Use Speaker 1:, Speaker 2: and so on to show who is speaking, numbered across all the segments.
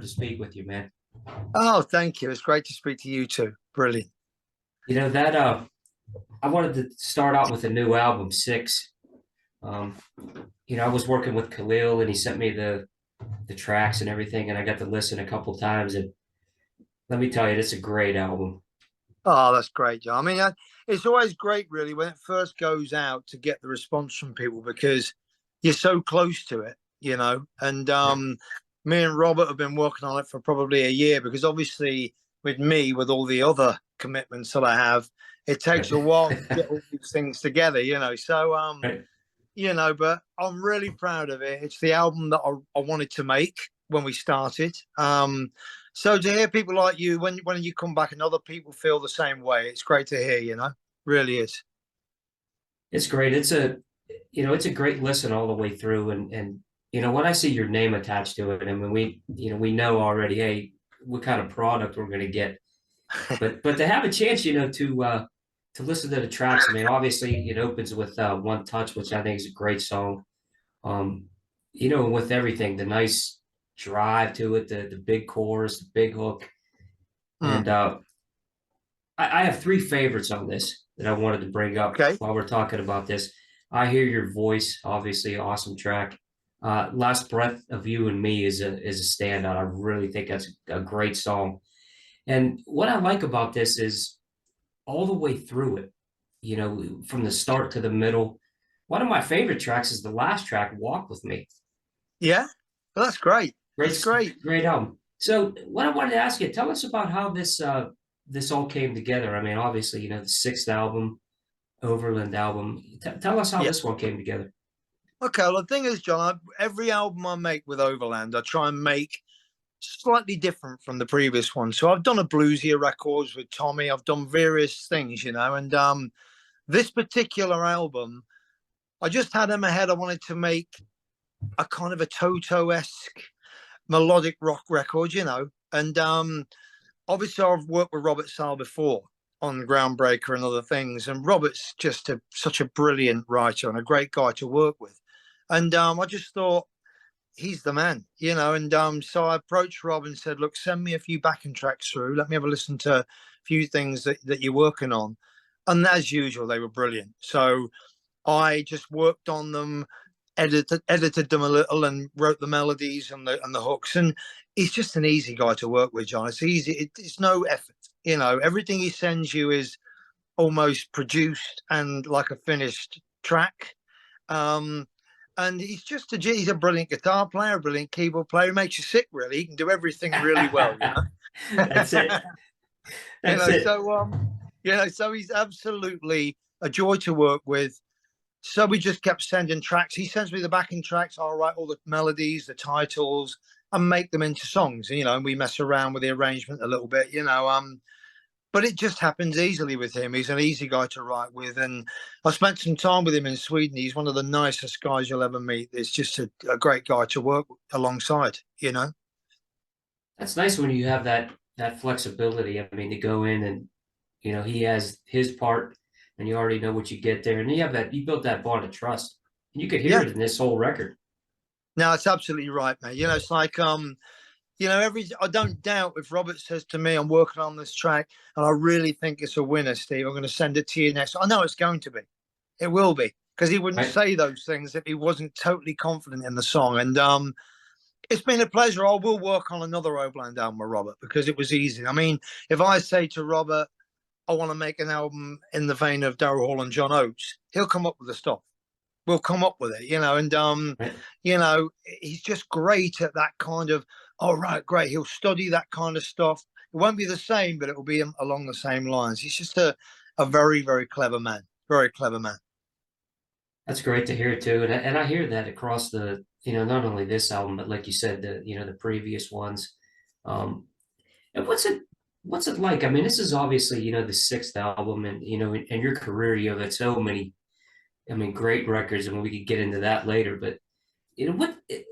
Speaker 1: to speak with you, man.
Speaker 2: Oh, thank you. It's great to speak to you too. Brilliant.
Speaker 1: You know that I wanted to start out with a new album, S.I.X. Um, I was working with Khalil and he sent me the tracks and everything, and I got to listen a couple times. And let me tell you, it's a great album.
Speaker 2: Oh, that's great, John. It's always great, really, when it first goes out to get the response from people because you're so close to it, you know. And me and Robert have been working on it for probably a year because obviously, with me, with all the other commitments that I have, it takes a while to get all these things together, you know. So,
Speaker 1: Right.
Speaker 2: but I'm really proud of it. It's the album that I wanted to make when we started. So to hear people like you, when you come back and other people feel the same way, it's great to hear, really is.
Speaker 1: It's great. It's a great listen all the way through. And when I see your name attached to it, I mean, we know already, hey, what kind of product we're going to get. But to have a chance, to listen to the tracks, I mean, obviously it opens with One Touch, which I think is a great song. Um, with everything, the nice drive to it, the big chorus, the big hook.
Speaker 2: Mm,
Speaker 1: And I have three favorites on this that I wanted to bring up
Speaker 2: okay.
Speaker 1: while we're talking about this. I Hear Your Voice, obviously, awesome track. Last Breath of You and Me is a standout. I really think that's a great song. And what I like about this is all the way through it, from the start to the middle. One of my favorite tracks is the last track, Walk With Me.
Speaker 2: Yeah. Well, that's great. That's
Speaker 1: Great,
Speaker 2: great.
Speaker 1: great album. So what I wanted to ask you, tell us about how this all came together. I mean, obviously, the sixth album, Overland album. Tell us how
Speaker 2: Yeah.
Speaker 1: this one came together.
Speaker 2: Okay. Well, the thing is, John, every album I make with Overland, I try and make slightly different from the previous one. So I've done a bluesier records with Tommy. I've done various things, and this particular album, I just had in my head I wanted to make a kind of a Toto-esque melodic rock record, And obviously I've worked with Robert Sal before on Groundbreaker and other things, and Robert's just such a brilliant writer and a great guy to work with. And I just thought he's the man, And so I approached Rob and said, "Look, send me a few backing tracks through. Let me have a listen to a few things that you're working on." And as usual, they were brilliant. So I just worked on them, edited them a little, and wrote the melodies and the hooks. And he's just an easy guy to work with, John. It's easy. It's no effort. Everything he sends you is almost produced and like a finished track. Um, and he's a brilliant guitar player, a brilliant keyboard player. He makes you sick, really. He can do everything really well.
Speaker 1: That's it. That's it.
Speaker 2: So he's absolutely a joy to work with. So we just kept sending tracks. He sends me the backing tracks. I'll write all the melodies, the titles, and make them into songs. And we mess around with the arrangement a little bit. But it just happens easily with him. He's an easy guy to write with, and I spent some time with him in Sweden. He's one of the nicest guys you'll ever meet. It's just a great guy to work alongside.
Speaker 1: That's nice when you have that flexibility. I mean, to go in and he has his part, and you already know what you get there, and you built that bond of trust, and you could hear
Speaker 2: Yeah.
Speaker 1: it in this whole record.
Speaker 2: No, it's absolutely right, mate. It's like I don't doubt if Robert says to me, "I'm working on this track, and I really think it's a winner, Steve. I'm going to send it to you next." I know it's going to be. It will be, because he wouldn't
Speaker 1: Right?
Speaker 2: say those things if he wasn't totally confident in the song. And it's been a pleasure. I will work on another Overland album with Robert because it was easy. I mean, if I say to Robert, "I want to make an album in the vein of Daryl Hall and John Oates," he'll come up with the stuff. We'll come up with it. And
Speaker 1: Right.
Speaker 2: he's just great at that kind of. All right, great. He'll study that kind of stuff. It won't be the same, but it will be along the same lines. He's just a very, very clever man. Very clever man.
Speaker 1: That's great to hear too, and I hear that across not only this album, but like you said, the previous ones. Um, and what's it like? I mean, this is obviously the sixth album, and in your career, you've had so many, I mean, great records, and we could get into that later. But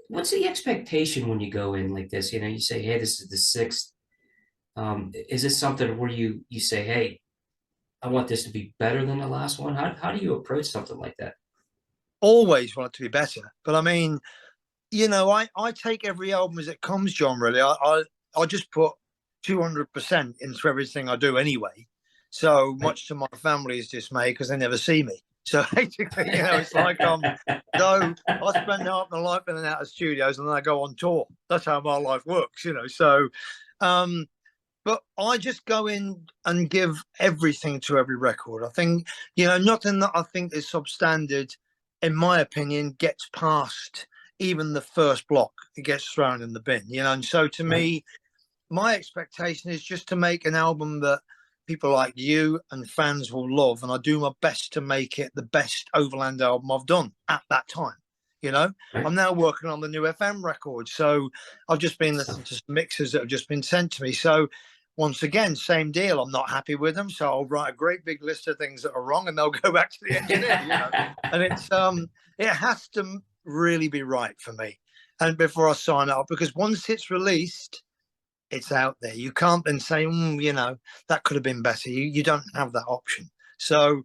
Speaker 1: what's the expectation when you go in like this? You say, hey, this is the sixth. Is this something where you say, hey, I want this to be better than the last one? How do you approach something like that?
Speaker 2: Always want it to be better, but I mean, I take every album as it comes, John. Really, I just put 200% into everything I do anyway. So
Speaker 1: Right.
Speaker 2: much to my family's dismay, because they never see me. So basically, it's like so I spend half my life in and out of studios, and then I go on tour. That's how my life works. So, um, but I just go in and give everything to every record. I think, nothing that I think is substandard, in my opinion, gets past even the first block. It gets thrown in the bin. And so to
Speaker 1: Right.
Speaker 2: me, my expectation is just to make an album that people like you and fans will love, and I do my best to make it the best Overland album I've done at that time.
Speaker 1: Right.
Speaker 2: I'm now working on the new FM record, so I've just been listening
Speaker 1: Stuff.
Speaker 2: to some mixes that have just been sent to me. So once again, same deal. I'm not happy with them, so I'll write a great big list of things that are wrong, and they'll go back to the engineer. And it has to really be right for me, and before I sign up, because once it's released, it's out there. You can't then say, that could have been better. You don't have that option. So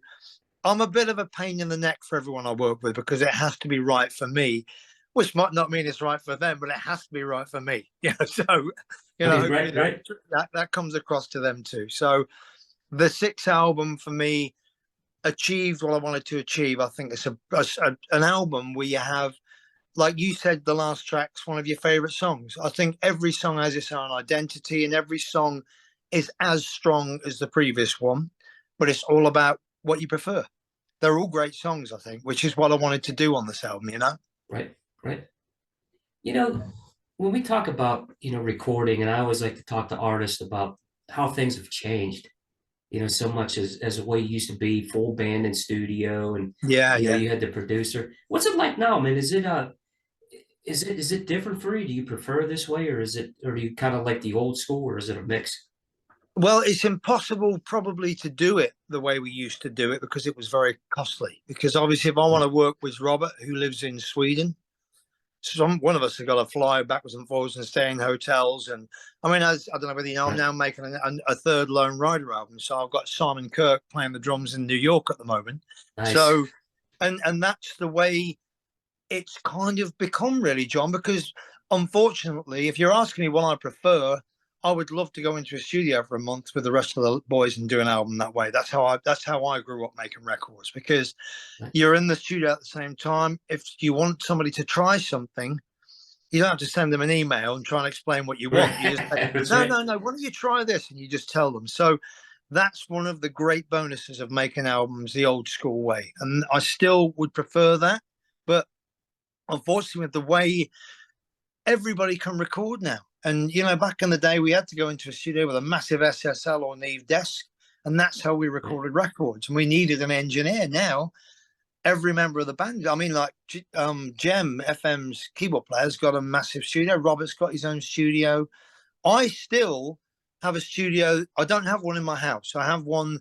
Speaker 2: I'm a bit of a pain in the neck for everyone I work with, because it has to be right for me, which might not mean it's right for them, but it has to be right for me. So
Speaker 1: Right.
Speaker 2: hopefully
Speaker 1: Right. Right.
Speaker 2: that comes across to them too. So the S.I.X album for me achieved what I wanted to achieve. I think it's an album where you have, like you said, the last track's one of your favorite songs. I think every song has its own identity, and every song is as strong as the previous one, but it's all about what you prefer. They're all great songs, I think, which is what I wanted to do on this album.
Speaker 1: Right. Right. You know, when we talk about, recording, and I always like to talk to artists about how things have changed, so much as the way it used to be, full band in studio, and,
Speaker 2: Yeah, yeah.
Speaker 1: you had the producer. What's it like now, man? Is it different for you? Do you prefer this way, or do you kind of like the old school, or is it a mix?
Speaker 2: Well, it's impossible probably to do it the way we used to do it, because it was very costly. Because obviously, if I want
Speaker 1: Right.
Speaker 2: to work with Robert, who lives in Sweden, one of us has got to fly backwards and forwards and stay in hotels. And I mean, as I don't know whether you know, I'm
Speaker 1: Right.
Speaker 2: now making a third Lone Rider album, so I've got Simon Kirk playing the drums in New York at the moment.
Speaker 1: Nice.
Speaker 2: So, and that's the way it's kind of become, really, John. Because unfortunately, if you're asking me what I prefer, I would love to go into a studio for a month with the rest of the boys and do an album that way. That's how I grew up making records, because
Speaker 1: Right.
Speaker 2: you're in the studio at the same time. If you want somebody to try something, you don't have to send them an email and try and explain what you want. You just say,
Speaker 1: That's
Speaker 2: no,
Speaker 1: right.
Speaker 2: no, no, why don't you try this? And you just tell them. So that's one of the great bonuses of making albums the old school way. And I still would prefer that. But unfortunately, with the way everybody can record now, and back in the day, we had to go into a studio with a massive SSL or Neve desk, and that's how we
Speaker 1: Right.
Speaker 2: recorded records. And we needed an engineer. Now every member of the band. I mean, like Jem, FM's keyboard player's got a massive studio. Robert's got his own studio. I still have a studio. I don't have one in my house. I have one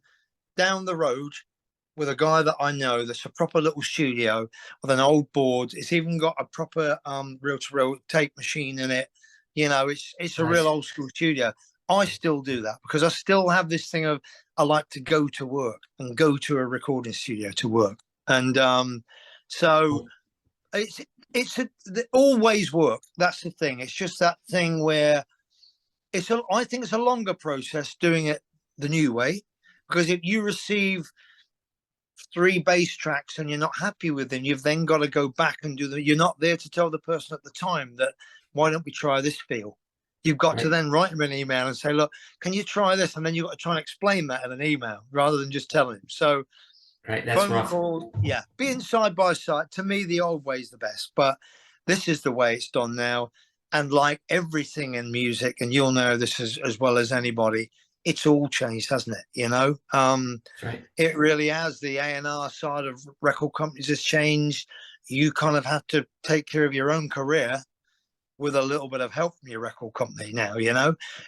Speaker 2: down the road with a guy that I know that's a proper little studio with an old board. It's even got a proper reel-to-reel tape machine in it. It's a real
Speaker 1: Nice.
Speaker 2: old school studio. I still do that because I still have this thing of, I like to go to work and go to a recording studio to work. And so
Speaker 1: Well,
Speaker 2: they always work. That's the thing. It's just that thing where I think it's a longer process doing it the new way, because if you receive 3 bass tracks and you're not happy with them, you've then got to go back and do them. You're not there to tell the person at the time that, why don't we try this feel? You've got to
Speaker 1: right.
Speaker 2: then write him an email and say, look, can you try this? And then you've got to try and explain that in an email rather than just telling him. So
Speaker 1: Right. That's
Speaker 2: phone
Speaker 1: rough.
Speaker 2: call, yeah, being side by side. To me, the old way is the best, but this is the way it's done now. And like everything in music, and you'll know this as well as anybody, it's all changed, hasn't it?
Speaker 1: That's right.
Speaker 2: It really has. The A&R side of record companies has changed. You kind of have to take care of your own career with a little bit of help from your record company now.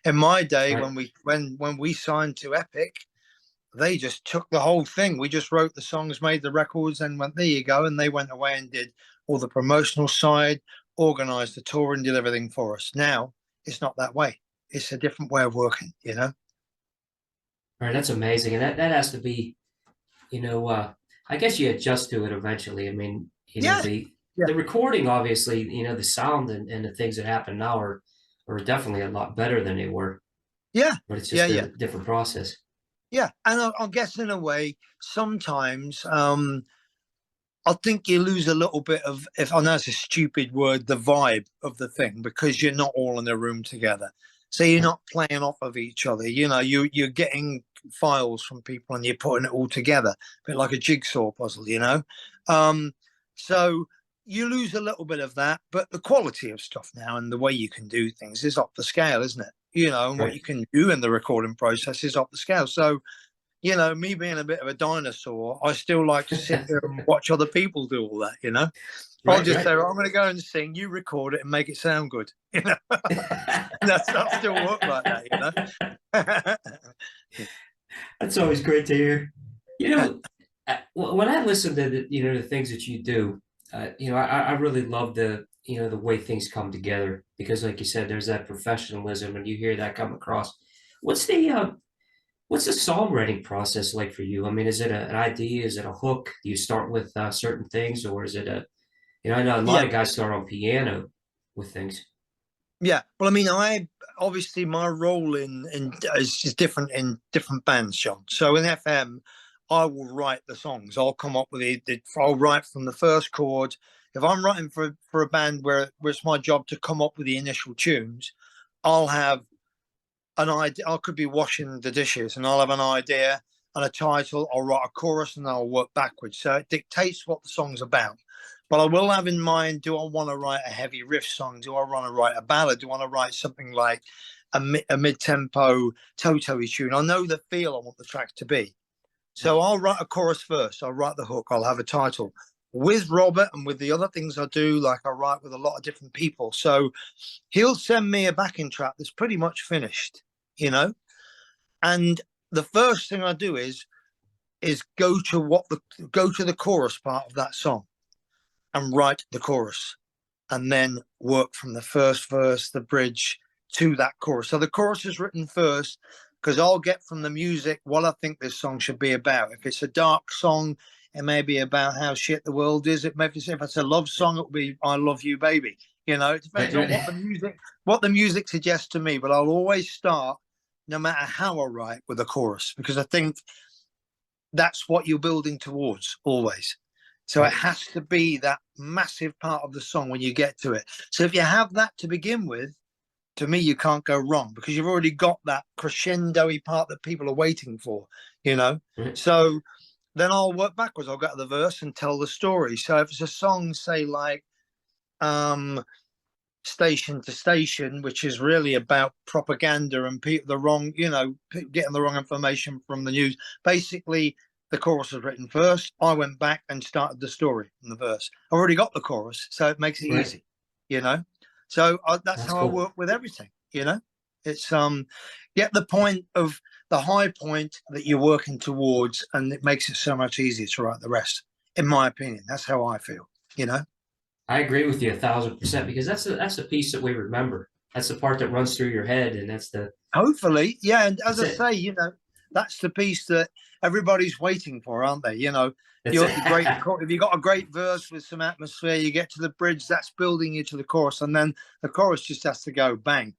Speaker 2: In my day,
Speaker 1: Right.
Speaker 2: when we signed to Epic, they just took the whole thing. We just wrote the songs, made the records, and went, there you go. And they went away and did all the promotional side, organized the tour, and did everything for us. Now it's not that way. It's a different way of working.
Speaker 1: Right. That's amazing. And that has to be, I guess you adjust to it eventually. I mean,
Speaker 2: Yeah, Yeah,
Speaker 1: the recording, obviously, you know, the sound and the things that happen now are definitely a lot better than they were,
Speaker 2: yeah,
Speaker 1: but it's
Speaker 2: yeah,
Speaker 1: just
Speaker 2: yeah,
Speaker 1: a different process.
Speaker 2: yeah. And I guess in a way, sometimes I think you lose a little bit of, if I know it's a stupid word, the vibe of the thing because you're not all in a room together. So you're not playing off of each other. You know, you're getting files from people and you're putting it all together, a bit like a jigsaw puzzle. You know, um, so you lose a little bit of that, but the quality of stuff now and the way you can do things is up the scale, isn't it? You know, and what
Speaker 1: Right.
Speaker 2: you can do in the recording process is up the scale. So you know, me being a bit of a dinosaur, I still like to sit there and watch other people do all that, you know. I'll
Speaker 1: Right,
Speaker 2: just say,
Speaker 1: right.
Speaker 2: well, I'm going to go and sing, you record it and make it sound good, you know. I'll still work like that, you know.
Speaker 1: That's always great to hear. You know, when I listen to the, you know, the things that you do, you know, I really love the, you know, the way things come together because, like you said, there's that professionalism, and you hear that come across. What's the what's the songwriting process like for you? I mean, is it an idea? Is it a hook? Do you start with certain things, or is it a, you know, I know a lot
Speaker 2: Yeah,
Speaker 1: of guys start on piano with things.
Speaker 2: yeah. Well, I mean, I obviously my role in is different in different bands, John. So in FM, I will write the songs. I'll come up with I'll write from the first chord. If I'm writing for a band where it's my job to come up with the initial tunes, I'll have an idea. I could be washing the dishes and I'll have an idea and a title. I'll write a chorus and I'll work backwards. So it dictates what the song's about. But I will have in mind, do I want to write a heavy riff song? Do I want to write a ballad? Do I want to write something like a mid-tempo Toto tune? I know the feel I want the track to be. So I'll write a chorus first. I'll write the hook. I'll have a title. With Robert and with the other things I do, like I write with a lot of different people. So he'll send me a backing track that's pretty much finished, you know. And the first thing I do is go to the chorus part of that song and write the chorus, and then work from the first verse, the bridge to that chorus. So the chorus is written first because I'll get from the music what I think this song should be about. If it's a dark song, it may be about how shit the world is. It may be if it's a love song, it'll be "I Love You, Baby." You know, it
Speaker 1: Right,
Speaker 2: depends on
Speaker 1: right.
Speaker 2: what the music suggests to me. But I'll always start, no matter how I write, with a chorus because I think that's what you're building towards always. So it
Speaker 1: Right.
Speaker 2: has to be that massive part of the song when you get to it. So if you have that to begin with, to me, you can't go wrong because you've already got that crescendo-y part that people are waiting for, you know?
Speaker 1: Right.
Speaker 2: So then I'll work backwards. I'll get to the verse and tell the story. So if it's a song, say like um, Station to Station, which is really about propaganda and the wrong, you know, getting the wrong information from the news. Basically, the chorus was written first. I went back and started the story in the verse. I already got the chorus, so it makes it
Speaker 1: Right.
Speaker 2: easy, you know. So that's
Speaker 1: That's
Speaker 2: how I
Speaker 1: cool.
Speaker 2: work with everything, you know. It's get the point of the high point that you're working towards, and it makes it so much easier to write the rest. In my opinion, that's how I feel, you know.
Speaker 1: I agree with you 1,000% because that's the piece that we remember. That's the part that runs through your head, and
Speaker 2: Hopefully, yeah. And as
Speaker 1: that's
Speaker 2: I
Speaker 1: it.
Speaker 2: say, you know, that's the piece that everybody's waiting for, aren't they? You know,
Speaker 1: That's
Speaker 2: you're
Speaker 1: it.
Speaker 2: the great. If you got a great verse with some atmosphere, you get to the bridge, that's building you to the chorus, and then the chorus just has to go bang,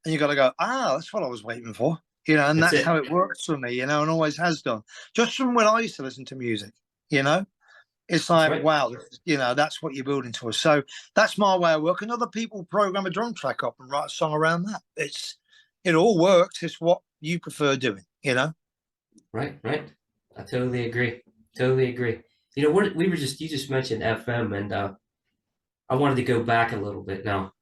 Speaker 2: and you got to go, ah, that's what I was waiting for. You know, and
Speaker 1: That's
Speaker 2: that's how
Speaker 1: it.
Speaker 2: it works for me. You know, and always has done. Just from when I used to listen to music, you know, it's
Speaker 1: That's
Speaker 2: like,
Speaker 1: right.
Speaker 2: wow, you know, that's what you're building towards. So that's my way of working. Other people program a drum track up and write a song around that. It all works. It's what you prefer doing, you know?
Speaker 1: Right. Right. I totally agree. Totally agree. You know, we were just you just mentioned FM, and I wanted to go back a little bit now.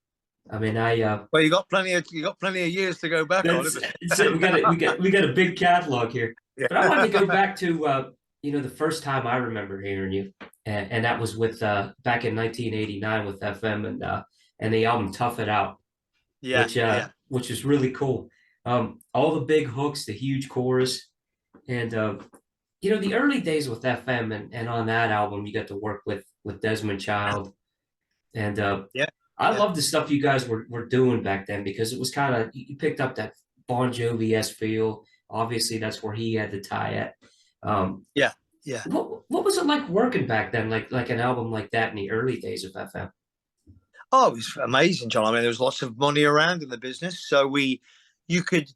Speaker 1: I mean,
Speaker 2: Well, you got plenty of years to go back on,
Speaker 1: that's
Speaker 2: haven't
Speaker 1: it's it. We got a big catalog here,
Speaker 2: you?
Speaker 1: but I wanted to go back to you know, the first time I remember hearing you, and that was with back in 1989 with FM and the album Tough It Out,
Speaker 2: Yeah, yeah,
Speaker 1: which was really cool. All the big hooks, the huge chorus, and you know, the early days with FM and on that album, you got to work with Desmond Child, and
Speaker 2: yeah,
Speaker 1: I
Speaker 2: yeah,
Speaker 1: love the stuff you guys were doing back then because it was kind of you picked up that Bon Jovi-esque feel. Obviously, that's where he had the tie at. Um,
Speaker 2: yeah. Yeah.
Speaker 1: What was it like working back then, like an album like that in the early days of FM?
Speaker 2: Oh, it was amazing, John. I mean, there was lots of money around in the business, so you could,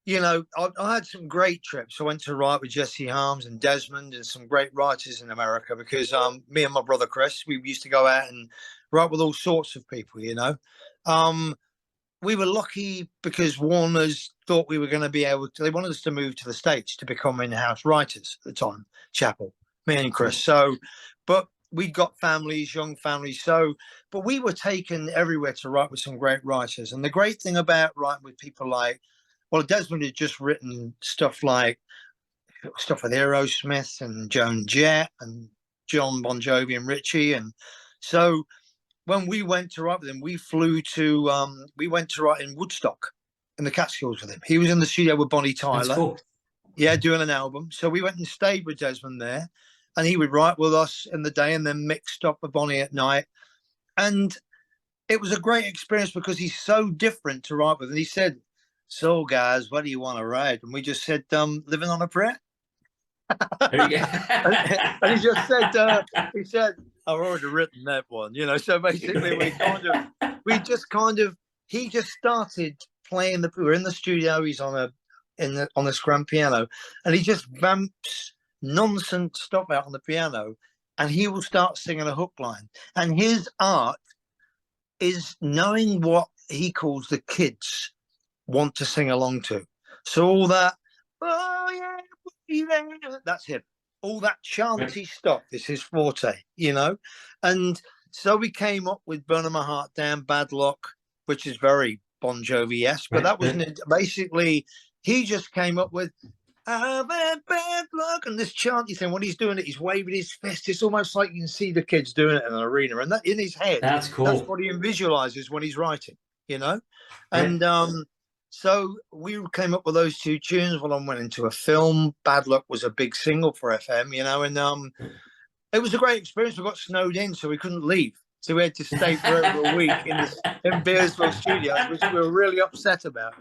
Speaker 2: I had some great trips. I went to write with Jesse Harms and Desmond and some great writers in America because me and my brother Chris, we used to go out and write with all sorts of people. Um, we were lucky because Warner's thought we were going to be able to. They wanted us to move to the States to become in-house writers at the time. Chapel, me and Chris. So, but we got families, young families. So, but we were taken everywhere to write with some great writers. And the great thing about writing with people like, well, Desmond had just written stuff with Aerosmith and Joan Jett and John Bon Jovi and Richie. And so when we went to write with him, we went to write in Woodstock in the Catskills with him. He was in the studio with Bonnie
Speaker 1: That's
Speaker 2: Tyler.
Speaker 1: cool.
Speaker 2: Yeah, doing an album. So we went and stayed with Desmond there, and he would write with us in the day and then mixed up with Bonnie at night. And it was a great experience because he's so different to write with. And he said, "So guys, what do you want to write?" And we just said, "Living on a Prayer."
Speaker 1: There you go.
Speaker 2: And he just said, "I've already written that one," So basically, he just started playing we were in the studio. He's on this grand piano, and he just vamps nonsense stuff out on the piano, and he will start singing a hook line. And his art is knowing what he calls the kids want to sing along to. So all that, oh yeah, that's him. All that chanty stuff is his forte, And so we came up with Burning My Heart Down, Bad Luck, which is very Bon Jovi-esque, but that wasn't it. Basically, he just came up with I've had bad luck, and this chanty thing. When he's doing it, he's waving his fist. It's almost like you can see the kids doing it in an arena, and that in his head,
Speaker 1: That's cool.
Speaker 2: That's what he visualizes when he's writing, And so we came up with those two tunes. Well, I went into a film. Bad Luck was a big single for FM, and it was a great experience. We got snowed in, so we couldn't leave. So we had to stay for over a week in Bearsville Studios, which we were really upset about,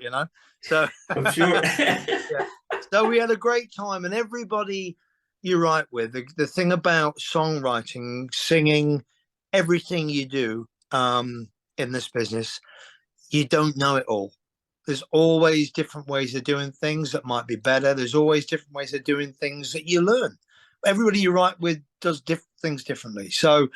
Speaker 2: So
Speaker 1: I'm sure.
Speaker 2: Yeah. So we had a great time, and everybody you write with, the thing about songwriting, singing, everything you do in this business, you don't know it all. There's always different ways of doing things that might be better. There's always different ways of doing things that you learn. Everybody you write with does things differently. So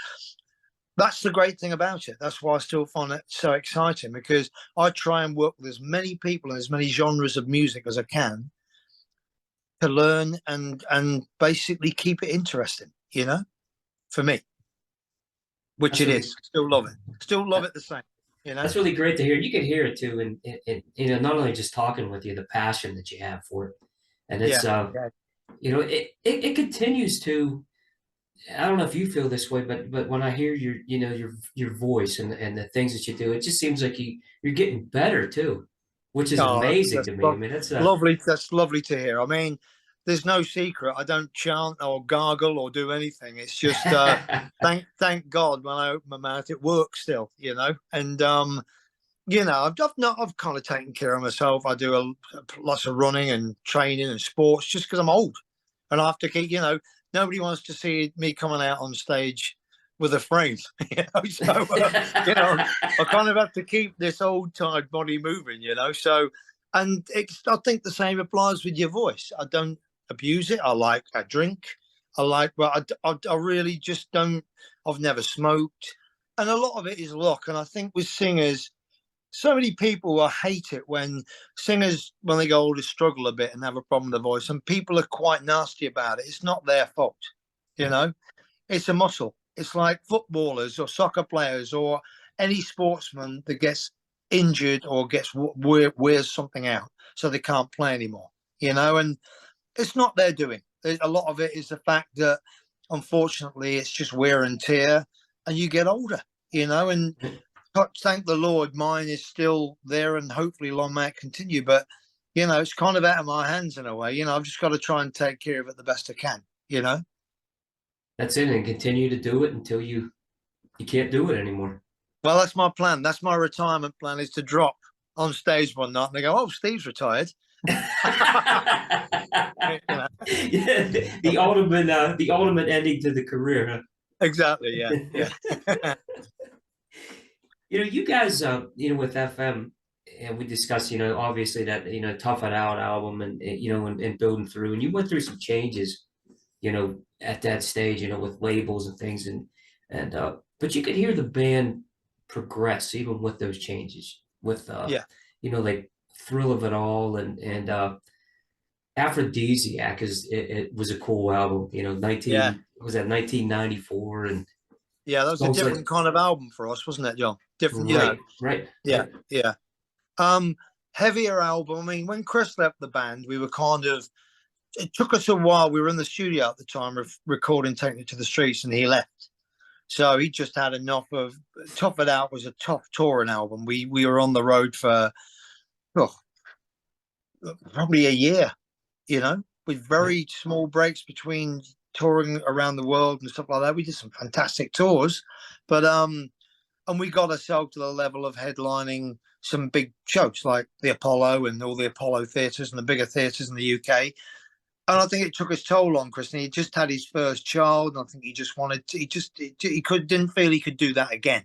Speaker 2: that's the great thing about it. That's why I still find it so exciting, because I try and work with as many people and as many genres of music as I can to learn and basically keep it interesting, for me, which it is. Still love it. Still love it the same,
Speaker 1: That's really great to hear. You can hear it too, and not only just talking with you, the passion that you have for it, and it's it continues to. I don't know if you feel this way, but when I hear your voice and the things that you do, it just seems like you're getting better too, which is amazing to me. I mean, that's
Speaker 2: lovely. That's lovely to hear. I mean, there's no secret. I don't chant or gargle or do anything. It's just thank God when I open my mouth, it works still, And I've kind of taken care of myself. I do lots of running and training and sports just because I'm old, and I have to keep, nobody wants to see me coming out on stage with a frame, So, I kind of have to keep this old tired body moving, So, and I think the same applies with your voice. I don't abuse it. I drink. But I really just don't. I've never smoked, and a lot of it is luck. And I think with singers, so many people hate it when singers, when they go older, struggle a bit and have a problem with the voice, and people are quite nasty about it. It's not their fault, It's a muscle. It's like footballers or soccer players or any sportsman that gets injured or wears something out so they can't play anymore, And it's not their doing. A lot of it is the fact that, unfortunately, it's just wear and tear, and you get older, And thank the Lord, mine is still there, and hopefully long may it continue. But it's kind of out of my hands in a way. I've just got to try and take care of it the best I can.
Speaker 1: That's it, and continue to do it until you can't do it anymore.
Speaker 2: Well, that's my plan. That's my retirement plan, is to drop on stage one night and they go, "Oh, Steve's retired." You know?
Speaker 1: Yeah, the ultimate ending to the career,
Speaker 2: Exactly. Yeah.
Speaker 1: huh?
Speaker 2: Yeah.
Speaker 1: You guys, with FM, and we discussed, obviously that, Tough It Out album and building through, and you went through some changes, at that stage, with labels and things, but you could hear the band progress even with those changes, with,
Speaker 2: Yeah.
Speaker 1: like Thrill of It All and Aphrodisiac it was a cool album,
Speaker 2: Yeah.
Speaker 1: was that 1994 and
Speaker 2: Yeah. That was a
Speaker 1: songs like,
Speaker 2: different kind of album for us, wasn't it, John? Different, you know.
Speaker 1: right, right,
Speaker 2: Yeah.
Speaker 1: right,
Speaker 2: Yeah. Um, Heavier album. I mean, when Chris left the band, we were kind of. It took us a while. We were in the studio at the time of recording "Taking It to the Streets," and he left. So he just had enough of. Tough It Out was a tough touring album. We were on the road for oh, probably a year, with
Speaker 1: right.
Speaker 2: very small breaks between touring around the world and stuff like that. We did some fantastic tours, but and we got ourselves to the level of headlining some big shows like the Apollo and all the Apollo theatres and the bigger theatres in the UK. And I think it took its toll on Chris. And he just had his first child, and I think he just wanted to, didn't feel he could do that again,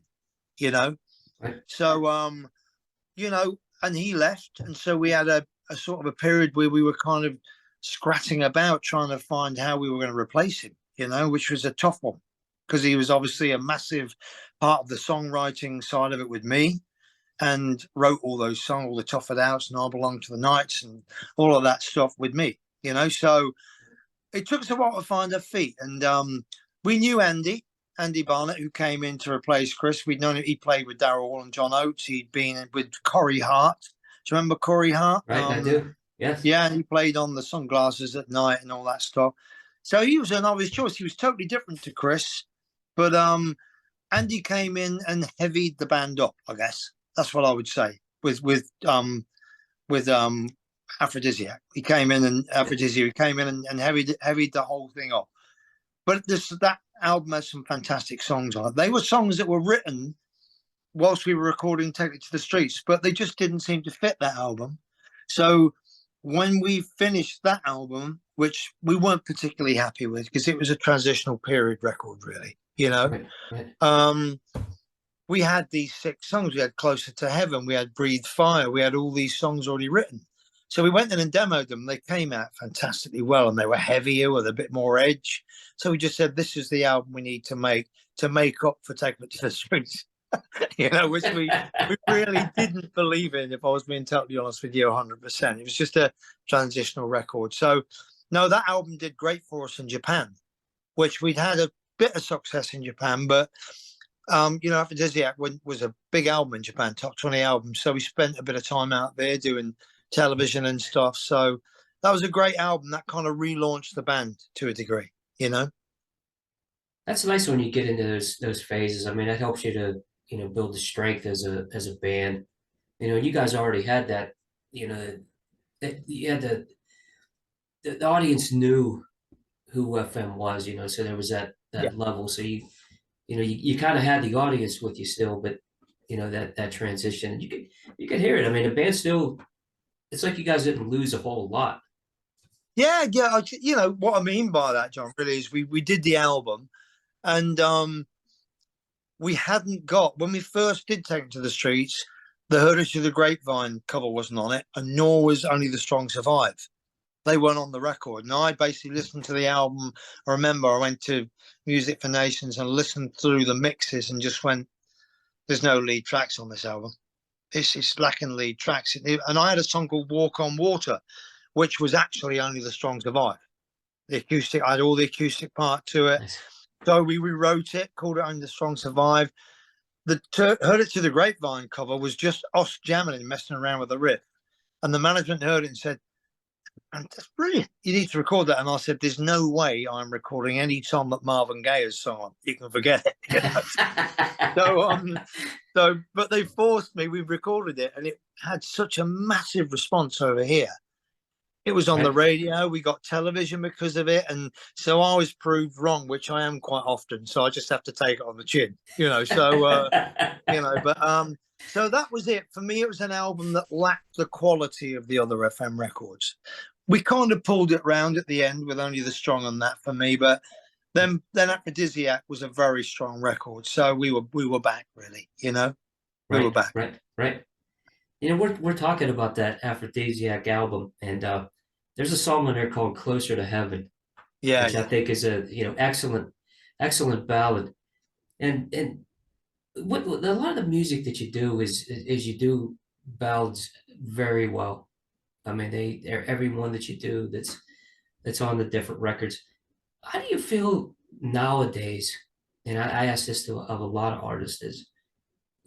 Speaker 2: you know.
Speaker 1: Right.
Speaker 2: So and he left, and so we had a sort of a period where we were kind of scratching about trying to find how we were going to replace him, which was a tough one because he was obviously a massive part of the songwriting side of it with me, and wrote all those songs, all the Tough It Outs and I Belong to the Nights and all of that stuff with me, So it took us a while to find our feet, and we knew Andy Barnett, who came in to replace Chris. We'd known he played with Darryl Hall and John Oates. He'd been with Corey Hart. Do you remember Corey Hart?
Speaker 1: Right, I do. Yes.
Speaker 2: Yeah, and he played on the Sunglasses at Night and all that stuff. So he was an obvious choice. He was totally different to Chris, but Andy came in and heavied the band up. I guess that's what I would say with Aphrodisiac. He came in and heavied the whole thing up. But that album has some fantastic songs on it. They were songs that were written whilst we were recording Take It to the Streets, but they just didn't seem to fit that album. So when we finished that album, which we weren't particularly happy with because it was a transitional period record, really,
Speaker 1: Right, right.
Speaker 2: We had these 6 songs. We had Closer to Heaven, we had Breathe Fire, we had all these songs already written. So we went in and demoed them. They came out fantastically well, and they were heavier with a bit more edge. So we just said, this is the album we need to make up for Take It to the Streets, which we really didn't believe in, if I was being totally honest with you, 100%. It was just a transitional record. So, no, that album did great for us in Japan, which we'd had a bit of success in Japan, but Aphrodisiac was a big album in Japan, top 20 album. So we spent a bit of time out there doing television and stuff. So that was a great album that kind of relaunched the band to a degree,
Speaker 1: That's nice when you get into those phases. I mean, that helps you to, build the strength as a band. You guys already had that, that you had the audience knew who FM was, so there was that
Speaker 2: Yeah.
Speaker 1: level. So you kind of had the audience with you still, but that transition, you could hear it. I mean, the band still, it's like you guys didn't lose a whole lot.
Speaker 2: Yeah. What I mean by that, John, really is we did the album, and we hadn't got, when we first did Take It to the Streets, the Heard It Through the Grapevine cover wasn't on it, and nor was Only the Strong Survive. They weren't on the record. And I basically listened to the album. I remember I went to Music for Nations and listened through the mixes and just went, there's no lead tracks on this album. It's lacking lead tracks. And I had a song called Walk on Water, which was actually Only the Strong Survive. The acoustic, I had all the acoustic part to it.
Speaker 1: Nice.
Speaker 2: So we rewrote it, called it Only the Strong Survive. The Heard It Through the Grapevine cover was just us jamming and messing around with the riff. And the management heard it and said, and that's brilliant. You need to record that. And I said, there's no way I'm recording any song that Marvin Gaye has sung on. You can forget it. But they forced me. We recorded it, and it had such a massive response over here It was on the
Speaker 1: Right.
Speaker 2: radio. We got television because of it, and so I was proved wrong, which I am quite often. So I just have to take it on the chin, you know. So you know, but so that was it for me. It was an album that lacked the quality of the other FM records. We kind of pulled it round at the end with Only the Strong on that for me, but then Aphrodisiac was a very strong record. So we were back really, you know, we were
Speaker 1: Right,
Speaker 2: back.
Speaker 1: right, right. You know, we're talking about that Aphrodisiac album, and there's a song on there called "Closer to Heaven,"
Speaker 2: Yeah,
Speaker 1: which I
Speaker 2: yeah.
Speaker 1: think is a excellent ballad. And what a lot of the music that you do is you do ballads very well. I mean, they're every one that you do that's on the different records. How do you feel nowadays? And I ask this to of a lot of artists: is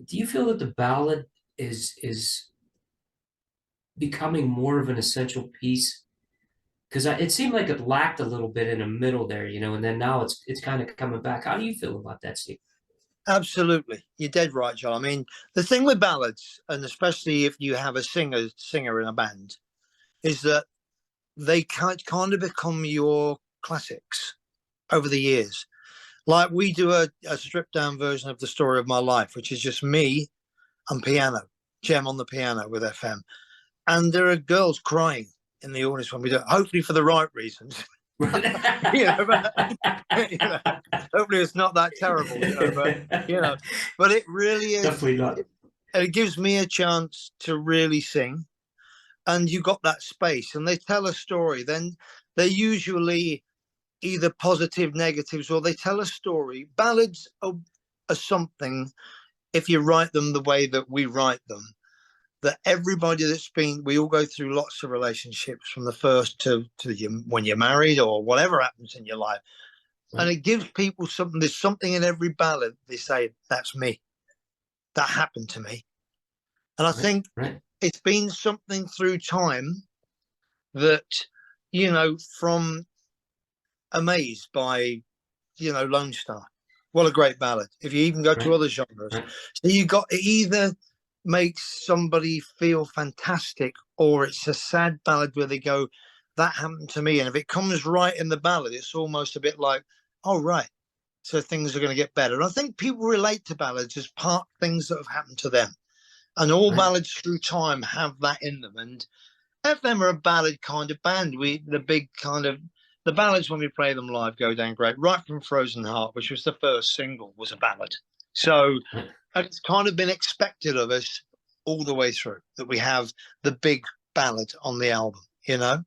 Speaker 1: do you feel that the ballad is becoming more of an essential piece? Because it seemed like it lacked a little bit in the middle there, you know, and then now it's kind of coming back. How do you feel about that, Steve?
Speaker 2: Absolutely. You're dead right, John. I mean, the thing with ballads, and especially if you have a singer in a band, is that they kind of become your classics over the years. Like we do a stripped down version of The Story of My Life, which is just me and piano, Gem on the piano with FM. And there are girls crying in the audience when we do it, hopefully for the right reasons. you know, but, you know, hopefully it's not that terrible, you know, but it really is.
Speaker 1: Definitely not.
Speaker 2: It gives me a chance to really sing, and you got that space, and they tell a story. Then they're usually either positive, negatives, or they tell a story. Ballads are something, if you write them the way that we write them, that everybody that's been, we all go through lots of relationships from the first to you, when you're married or whatever happens in your life.
Speaker 1: Right.
Speaker 2: And it gives people something. There's something in every ballad they say, that's me. That happened to me. And I
Speaker 1: Right,
Speaker 2: think
Speaker 1: right.
Speaker 2: it's been something through time that, you know, from Amazed by, you know, Lone Star. What a great ballad. If you even go to
Speaker 1: Right,
Speaker 2: other genres.
Speaker 1: right.
Speaker 2: So you got, it either makes somebody feel fantastic or it's a sad ballad where they go, that happened to me. And if it comes right in the ballad, it's almost a bit like, oh, right. So things are going to get better. And I think people relate to ballads as part things that have happened to them. And all
Speaker 1: Right.
Speaker 2: ballads through time have that in them. And FM are a ballad kind of band. The big kind of, the ballads when we play them live go down great. Right from Frozen Heart, which was the first single, was a ballad. So
Speaker 1: Right.
Speaker 2: it's kind of been expected of us all the way through that we have the big ballad on the album, you know?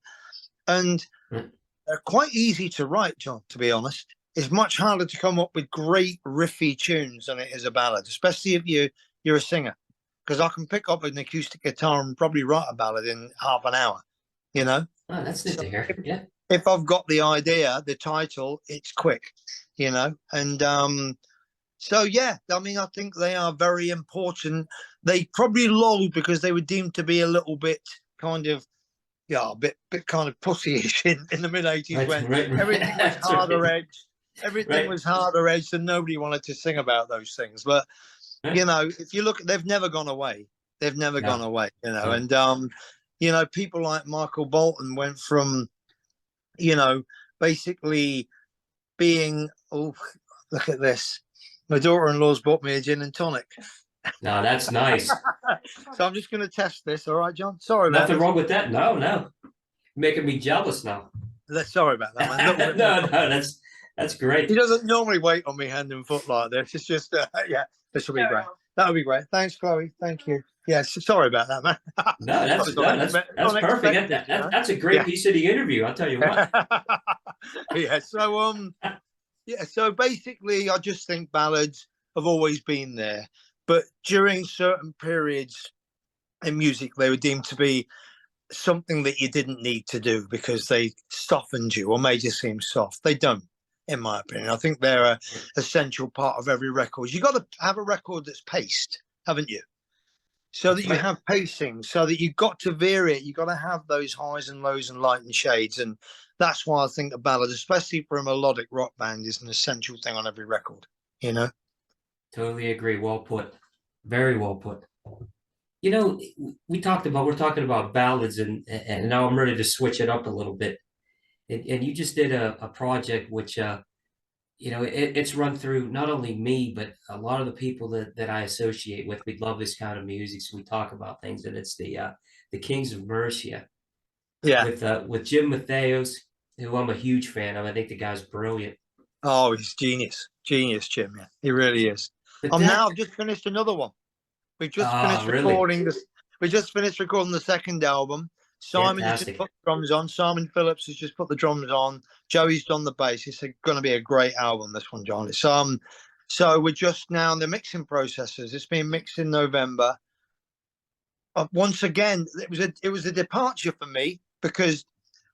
Speaker 2: And
Speaker 1: Right.
Speaker 2: they're quite easy to write, John, to be honest. It's much harder to come up with great riffy tunes than it is a ballad, especially if you're a singer. Because I can pick up an acoustic guitar and probably write a ballad in half an hour, you know?
Speaker 1: Oh, that's neat
Speaker 2: So
Speaker 1: to hear. Yeah.
Speaker 2: if I've got the idea, the title, it's quick, you know? And so, yeah, I mean, I think they are very important. They probably lulled because they were deemed to be a little bit kind of, yeah, a bit kind of pussyish in the mid 80s
Speaker 1: Right,
Speaker 2: when
Speaker 1: right, right.
Speaker 2: everything was
Speaker 1: That's
Speaker 2: harder
Speaker 1: right.
Speaker 2: edged. Everything
Speaker 1: Right,
Speaker 2: was harder edged and nobody wanted to sing about those things. But, you
Speaker 1: right.
Speaker 2: know, if you look, they've never gone away. They've never gone
Speaker 1: No,
Speaker 2: away, you know.
Speaker 1: no.
Speaker 2: And, you know, people like Michael Bolton went from, you know, basically being, oh, look at this. My daughter-in-law's bought me a gin and tonic.
Speaker 1: No, that's nice.
Speaker 2: So I'm just going to test this. All right, John. Sorry about
Speaker 1: Nothing
Speaker 2: this.
Speaker 1: wrong with that. No, no. Making me jealous now.
Speaker 2: Sorry about that, man. Little bit more.
Speaker 1: No, no, that's
Speaker 2: He
Speaker 1: great.
Speaker 2: doesn't normally wait on me hand and foot like this. It's just, yeah, this will be great. That'll be great. Thanks, Chloe. Thank you. Yeah, sorry about that, man.
Speaker 1: No,
Speaker 2: That
Speaker 1: that's
Speaker 2: was
Speaker 1: no, that's perfect.
Speaker 2: unexpected, you know.
Speaker 1: That's a great
Speaker 2: Yeah.
Speaker 1: piece of the interview. I'll tell you what.
Speaker 2: Yeah. So, yeah. So basically, I just think ballads have always been there, but during certain periods in music, they were deemed to be something that you didn't need to do because they softened you or made you seem soft. They don't, in my opinion. I think they're a essential part of every record. You got to have a record that's paced, haven't you? So
Speaker 1: That's
Speaker 2: that you
Speaker 1: right.
Speaker 2: have pacing, so that you've got to veer it. You've got to have those highs and lows and light and shades. And that's why I think a ballad, especially for a melodic rock band, is an essential thing on every record, you know?
Speaker 1: Totally agree. Well put. Very well put. You know, we're talking about ballads, and now I'm ready to switch it up a little bit. And you just did a project which it's run through not only me, but a lot of the people that I associate with. We love this kind of music, so we talk about things, and it's the Kings of Mercia
Speaker 2: Yeah.
Speaker 1: with Jim Matheos, who I'm a huge fan of. I think the guy's brilliant.
Speaker 2: Oh, he's genius, genius, Jim. Yeah, he really is.
Speaker 1: But that,
Speaker 2: I've just finished another one. We just
Speaker 1: ah,
Speaker 2: finished
Speaker 1: really
Speaker 2: recording this. We just finished recording the second album. Simon has just
Speaker 1: fantastic.
Speaker 2: put the drums on. Simon Phillips has just put the drums on. Joey's done the bass. It's going to be a great album, this one, John. It's so we're just now in the mixing processes. It's been mixed in November. Once again, it was a departure for me because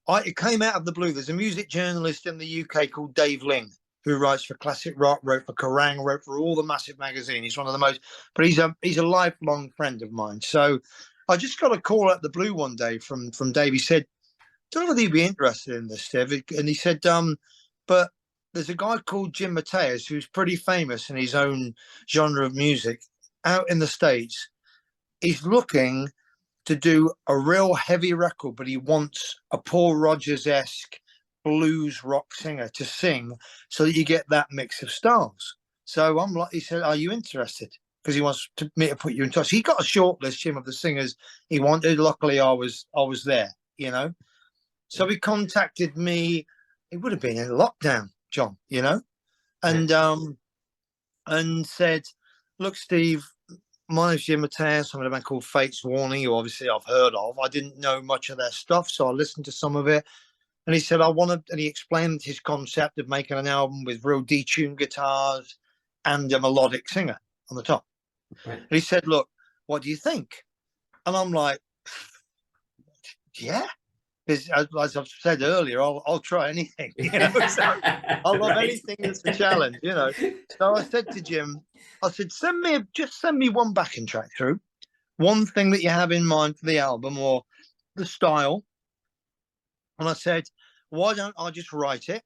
Speaker 2: it came out of the blue. There's a music journalist in the UK called Dave Ling who writes for Classic Rock, wrote for Kerrang, wrote for all the massive magazines. He's one of the most, but he's a lifelong friend of mine. So I just got a call out the blue one day from Dave. He said, "Don't know whether you'd be interested in this, Steve." And he said, but there's a guy called Jim Matheos who's pretty famous in his own genre of music out in the States. He's looking to do a real heavy record, but he wants a Paul Rodgers-esque blues rock singer to sing so that you get that mix of styles. So he said, "Are you interested?" Because he wants me to put you in touch. He got a short list, Jim, of the singers he wanted. Luckily, I was there, you know. So he contacted me. It would have been in lockdown, John, you know, and and said, "Look, Steve, my name's Jim Matheos. I'm in a band called Fate's Warning, who obviously I've heard of. I didn't know much of their stuff, so I listened to some of it." And he said, and he explained his concept of making an album with real detuned guitars and a melodic singer on the top.
Speaker 1: Right.
Speaker 2: And he said, "Look, what do you think?" And I'm like, "Yeah." Because as I've said earlier, I'll try anything, you know. So I love
Speaker 1: Right.
Speaker 2: anything that's a challenge, you know. So I said to Jim, I said, just send me one backing track through, one thing that you have in mind for the album or the style. And I said, why don't I just write it?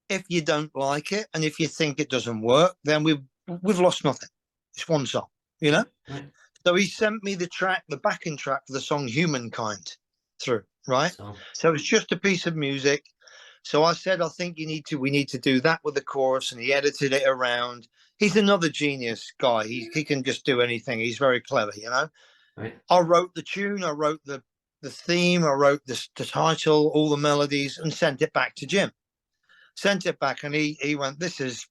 Speaker 2: If you don't like it, and if you think it doesn't work, then we've lost nothing. It's one song, you know.
Speaker 1: Right.
Speaker 2: So he sent me the backing track for the song "Humankind" through, right? So it's just a piece of music. So I said, I think we need to do that with the chorus, and he edited it around. He's another genius guy. He can just do anything. He's very clever, you know.
Speaker 1: Right.
Speaker 2: I wrote the tune, I wrote the theme, I wrote the title, all the melodies, and sent it back to Jim. Sent it back, and he went, "This is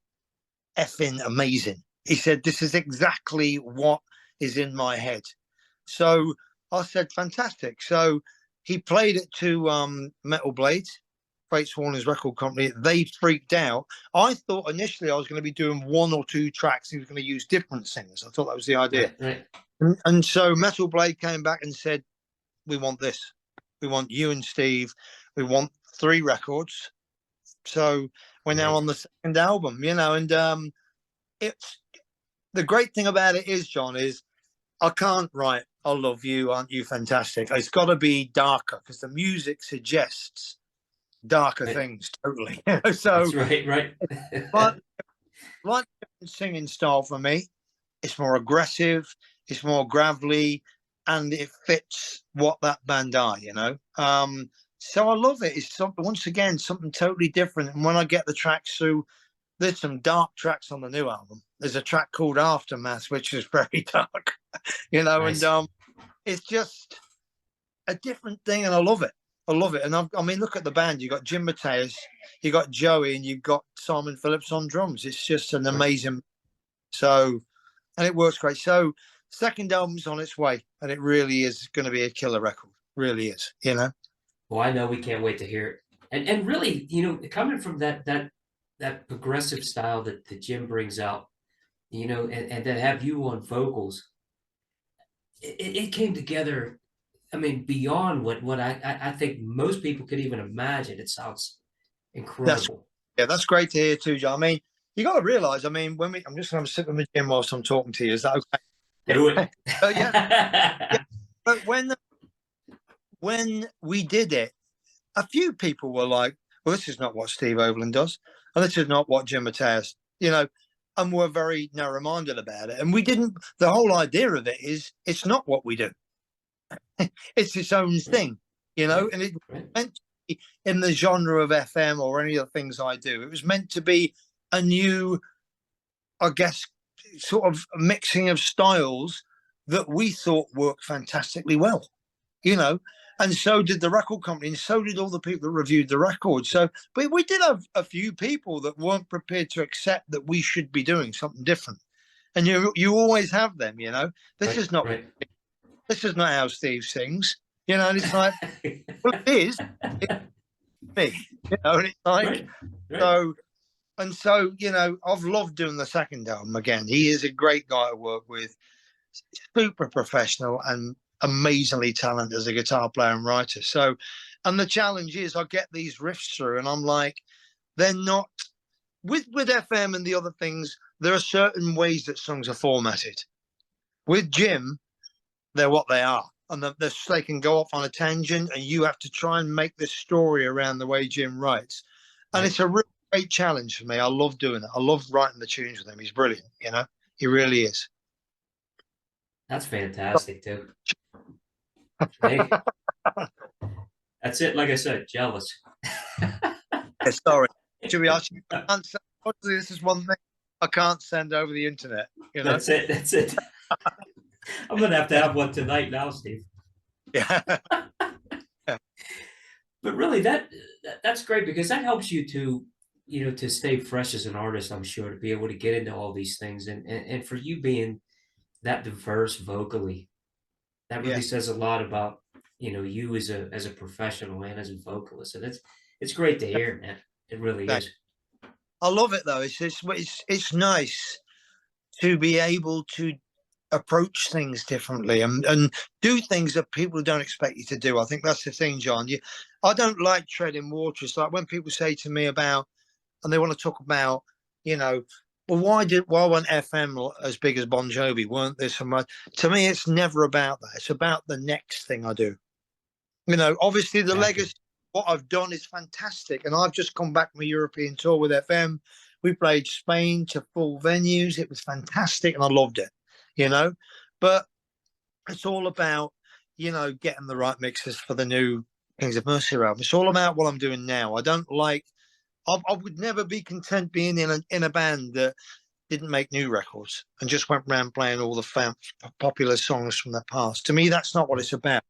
Speaker 2: effing amazing." He said, "This is exactly what is in my head." So I said, "Fantastic." So he played it to Metal Blades, Fates Warner's record company. They freaked out. I thought initially I was going to be doing one or two tracks. He was going to use different singers. I thought that was the idea.
Speaker 1: Right.
Speaker 2: And so Metal Blade came back and said, "We want this. We want you and Steve. We want 3 records." So we're now on the second album, you know, and it's the great thing about it is, John, is I can't write "I love you, aren't you fantastic." It's got to be darker because the music suggests darker things totally. So
Speaker 1: that's right.
Speaker 2: but like singing style for me, it's more aggressive, it's more gravelly, and it fits what that band are, you know. So I love it. It's once again something totally different. And when I get the tracks through, there's some dark tracks on the new album. There's a track called Aftermath, which is very dark, you know,
Speaker 1: Nice.
Speaker 2: and it's just a different thing, and I love it. I love it. And I mean, look at the band. You got Jim Matheos, you got Joey, and you've got Simon Phillips on drums. It's just an amazing. So, and it works great. So, second album's on its way, and it really is going to be a killer record. Really is, you know.
Speaker 1: Well, I know we can't wait to hear it. And really, coming from that progressive style that Jim brings out, and then have you on vocals, it came together. I mean, beyond what I think most people could even imagine. It sounds incredible.
Speaker 2: That's great to hear too, John. I mean, you got to realize. I mean, I'm just going to sit with my Jim whilst I'm talking to you. Is that okay?
Speaker 1: Do it.
Speaker 2: Yeah. But when we did it, a few people were like, "Well, this is not what Steve Overland does, and this is not what Jim Matheos." You know, and we're very narrow-minded about it. And we didn't. The whole idea of it is it's not what we do. It's its own thing, you know, and it meant to be in the genre of FM or any of the things I do. It was meant to be a new, I guess, sort of mixing of styles that we thought worked fantastically well, you know. And so did the record company, and so did all the people that reviewed the record. So, but we did have a few people that weren't prepared to accept that we should be doing something different. And you always have them, you know. This is not this is not how Steve sings, you know. And it's like, well, it is. It's me, you know. And it's like so. And so, you know, I've loved doing the second album again. He is a great guy to work with, super professional and amazingly talented as a guitar player and writer. So, and the challenge is I get these riffs through and I'm like, they're not, with FM and the other things, there are certain ways that songs are formatted. With Jim, they're what they are. And they can go off on a tangent and you have to try and make this story around the way Jim writes. And it's a real great challenge for me. I love doing it. I love writing the tunes with him. He's brilliant, you know. He really is.
Speaker 1: That's fantastic too. Hey, that's it. Like I said, jealous.
Speaker 2: Yeah, sorry. Should we ask you? This is one thing I can't send over the internet. You know?
Speaker 1: That's it. That's it. I'm gonna have to have one tonight now, Steve.
Speaker 2: Yeah.
Speaker 1: But really, that's great because that helps you to, you know, to stay fresh as an artist. I'm sure to be able to get into all these things, and for you being that diverse vocally, that really says a lot about, you know, you as a professional and as a vocalist, and it's great to hear, man. It really is.
Speaker 2: I love it though. It's nice to be able to approach things differently and do things that people don't expect you to do. I think that's the thing, John. I don't like treading water. It's like when people say to me about, and they want to talk about, you know, well, why weren't FM as big as Bon Jovi? Weren't there so much? To me, it's never about that. It's about the next thing I do. You know, obviously the legacy, what I've done is fantastic. And I've just come back from a European tour with FM. We played Spain to full venues. It was fantastic and I loved it, you know. But it's all about, you know, getting the right mixes for the new Kings of Mercia album. It's all about what I'm doing now. I don't like, I would never be content being in a band that didn't make new records and just went around playing all the popular songs from the past. To me, that's not what it's about.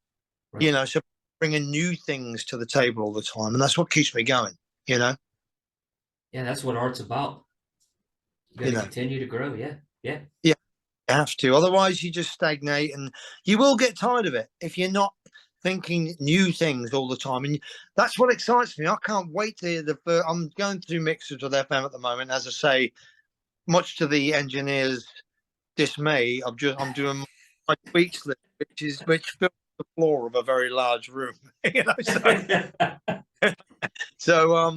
Speaker 2: Right. You know, so bringing new things to the table all the time, and that's what keeps me going. You know.
Speaker 1: Yeah, that's what art's about. You got to continue to grow. Yeah. You
Speaker 2: have to. Otherwise, you just stagnate, and you will get tired of it if you're not thinking new things all the time. And that's what excites me. I can't wait to hear I'm going through mixes with FM at the moment. As I say, much to the engineer's dismay, I'm doing my tweaks list, which fills the floor of a very large room. You know, so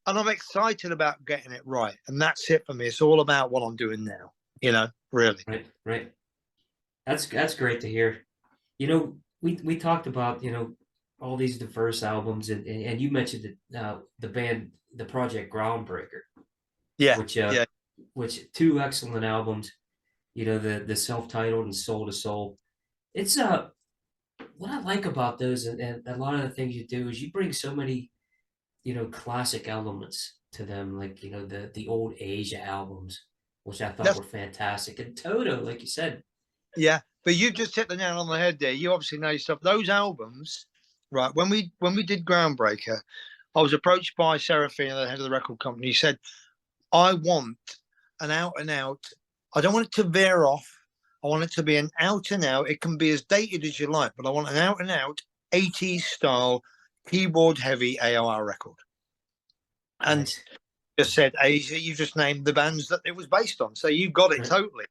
Speaker 2: and I'm excited about getting it right. And that's it for me. It's all about what I'm doing now, you know, really.
Speaker 1: Right. That's great to hear. You know, we talked about, you know, all these diverse albums and you mentioned the band, the project Groundbreaker.
Speaker 2: Yeah.
Speaker 1: Which two excellent albums, you know, the self-titled and Soul to Soul. It's what I like about those and a lot of the things you do is you bring so many, you know, classic elements to them, like, you know, the old Asia albums, which I thought were fantastic. And Toto, like you said.
Speaker 2: Yeah, but you just hit the nail on the head there. You obviously know yourself. Those albums, right? When we did Groundbreaker, I was approached by Serafina, the head of the record company. He said, I want an out and out. I don't want it to veer off. I want it to be an out and out. It can be as dated as you like, but I want an out and out 80s style keyboard heavy AOR record. And just said Asia, you just named the bands that it was based on. So you got it totally.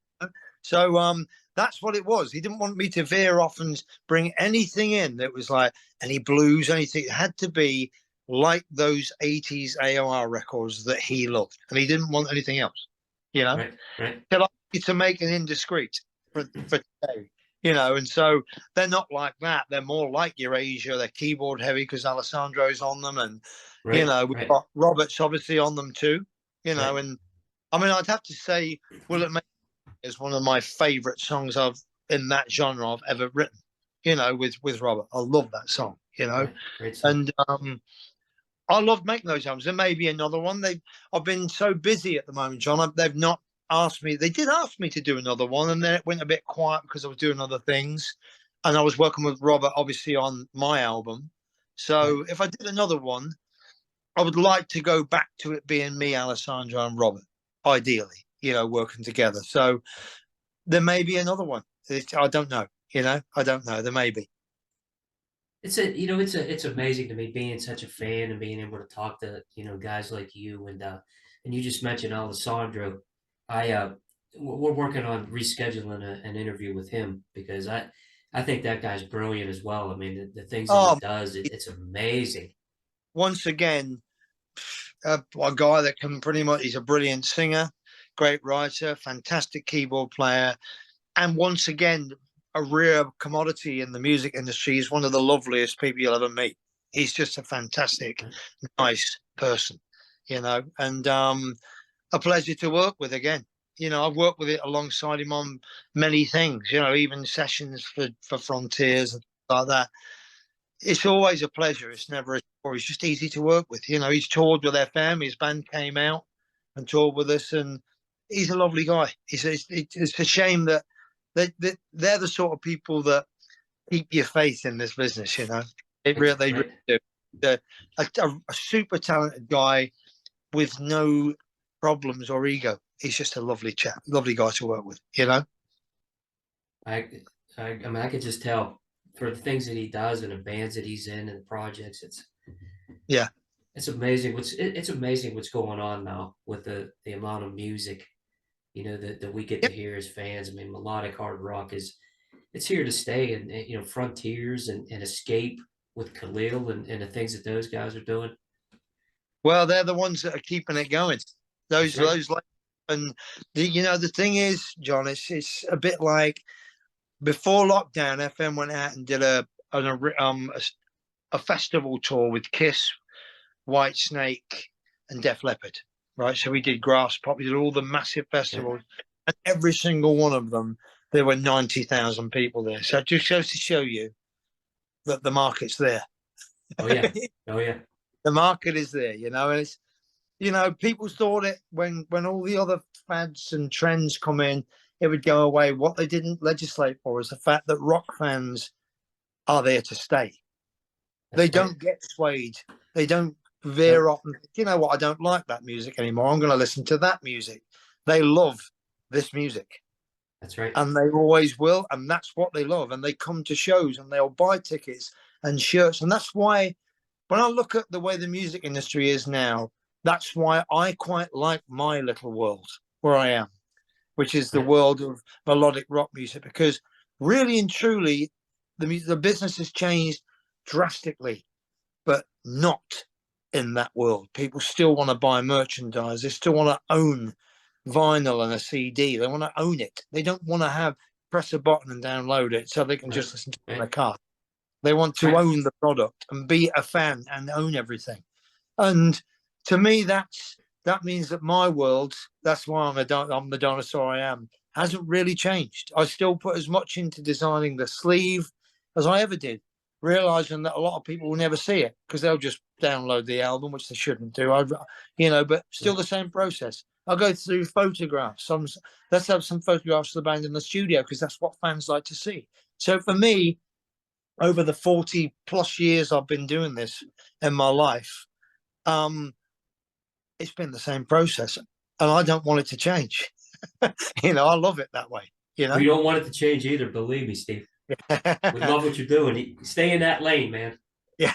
Speaker 2: So that's what it was. He didn't want me to veer off and bring anything in that was like any blues, anything. It had to be like those 80s AOR records that he loved. And he didn't want anything else, you know.
Speaker 1: Right.
Speaker 2: He liked you to make an indiscreet for today, you know. And so they're not like that. They're more like your Asia. They're keyboard heavy because Alessandro's on them. And, you know, we've got Robert's obviously on them too, you know, and I mean, I'd have to say, Will It Make is one of my favorite songs I've in that genre I've ever written. You know, with Robert, I love that song. You know,
Speaker 1: Right. Great song.
Speaker 2: and I love making those albums. There may be another one. I've been so busy at the moment, John. They've not asked me. They did ask me to do another one, and then it went a bit quiet because I was doing other things, and I was working with Robert, obviously, on my album.
Speaker 1: Right.
Speaker 2: So if I did another one, I would like to go back to it being me, Alessandro, and Robert, ideally, you know, working together. So there may be another one. I don't know. You know, I don't know. There may be.
Speaker 1: It's amazing to me being such a fan and being able to talk to, guys like you and you just mentioned Alessandro. We're working on rescheduling an interview with him because I think that guy's brilliant as well. I mean, the things that he
Speaker 2: Oh,
Speaker 1: does, it's amazing.
Speaker 2: once again, a guy that can pretty much, he's a brilliant singer, great writer, fantastic keyboard player, and once again, a rare commodity in the music industry. He's one of the loveliest people you'll ever meet. He's just a fantastic, nice person, you know, and a pleasure to work with again. You know, I've worked with it alongside him on many things, you know, even sessions for Frontiers and like that. It's always a pleasure. It's never a chore. It's just easy to work with. You know, he's toured with FM. His band came out and toured with us, and he's a lovely guy. It's a shame that they're the sort of people that keep your faith in this business. You know, they really
Speaker 1: Right.
Speaker 2: do. A super talented guy with no problems or ego. He's just a lovely chap, lovely guy to work with. You know.
Speaker 1: I, I mean, I could just tell for the things that he does and the bands that he's in and the projects.
Speaker 2: Yeah.
Speaker 1: It's amazing it's amazing what's going on now with the amount of music, that we get to
Speaker 2: Yep.
Speaker 1: hear as fans. I mean, melodic hard rock it's here to stay, and Frontiers and Escape with Khalil and the things that those guys are doing.
Speaker 2: Well, they're the ones that are keeping it going.
Speaker 1: That's right.
Speaker 2: And the thing is, John, it's a bit like before lockdown, FM went out and did a festival tour with Kiss, White Snake, and Def Leppard. Right, so we did Grass Pop, we did all the massive
Speaker 1: Yeah.
Speaker 2: festivals, and every single one of them, there were 90,000 people there. So it just goes to show you that the market's there.
Speaker 1: Oh yeah. Oh yeah.
Speaker 2: The market is there, and it's people thought it when all the other fads and trends come in, it would go away. What they didn't legislate for is the fact that rock fans are there to stay.
Speaker 1: That's
Speaker 2: They
Speaker 1: right.
Speaker 2: don't get swayed. They don't veer
Speaker 1: Nope.
Speaker 2: off and think, you know what, I don't like that music anymore. I'm going to listen to that music. They love this music.
Speaker 1: That's right.
Speaker 2: And they always will. And that's what they love. And they come to shows and they'll buy tickets and shirts. And that's why when I look at the way the music industry is now, that's why I quite like my little world where I am, which is the
Speaker 1: Right.
Speaker 2: world of melodic rock music, because really and truly, the business has changed drastically, but not in that world. People still want to buy merchandise. They still want to own vinyl and a CD. They want to own it. They don't want to press a button and download it so they can
Speaker 1: Right.
Speaker 2: just listen to it in
Speaker 1: Right.
Speaker 2: the car. They want to
Speaker 1: Right.
Speaker 2: own the product and be a fan and own everything. And to me, that means that my world, that's why I'm the dinosaur I am, hasn't really changed. I still put as much into designing the sleeve as I ever did, realizing that a lot of people will never see it because they'll just download the album, which they shouldn't do. But still
Speaker 1: Right.
Speaker 2: the same process. I'll go through photographs. Let's have some photographs of the band in the studio because that's what fans like to see. So for me, over the 40 plus years I've been doing this in my life, it's been the same process and I don't want it to change. I love it that way,
Speaker 1: We don't want it to change either. Believe me, Steve. We love what you're doing. Stay in that lane, man.
Speaker 2: Yeah.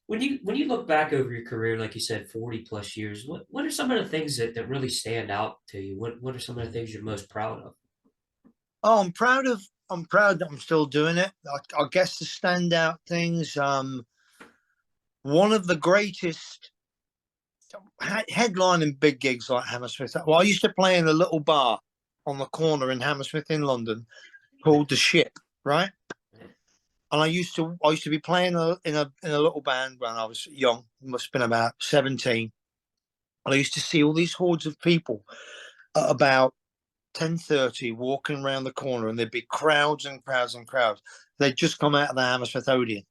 Speaker 1: When you look back over your career, like you said, 40 plus years, what are some of the things that really stand out to you? What are some of the things you're most proud of?
Speaker 2: Oh, I'm proud that I'm still doing it. I guess the standout things, one of the greatest headlining big gigs like Hammersmith. Well, I used to play in a little bar on the corner in Hammersmith in London called The Ship, right? And I used to be playing in a little band when I was young. Must have been about 17. And I used to see all these hordes of people at about 10:30 walking around the corner, and there'd be crowds and crowds and crowds. They'd just come out of the Hammersmith Odeon.